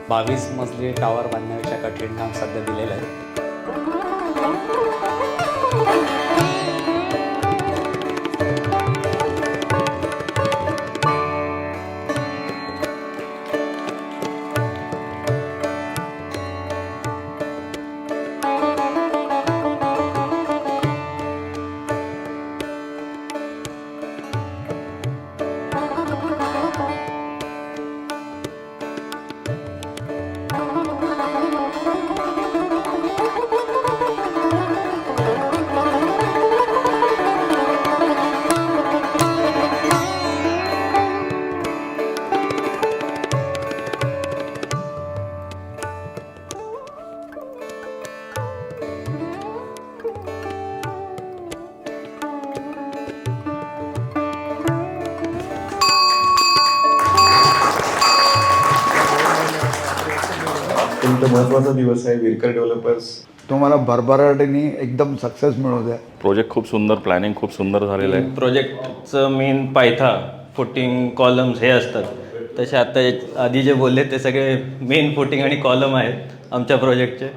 22 मजली टावर बांधण्यापेक्षा कठीण काम सध्या दिलेलं आहे. अत्यंत महत्त्वाचा दिवस आहे विरकर डेव्हलपर्स. तुम्हाला भरभराटीने एकदम सक्सेस मिळू द्या. प्रोजेक्ट खूप सुंदर, प्लॅनिंग खूप सुंदर झालेलं आहे. प्रोजेक्टचं मेन पायथा फुटिंग कॉलम्स हे असतात, तसे आता आधी जे बोलले ते सगळे मेन फुटिंग आणि कॉलम आहेत आमच्या प्रोजेक्टचे.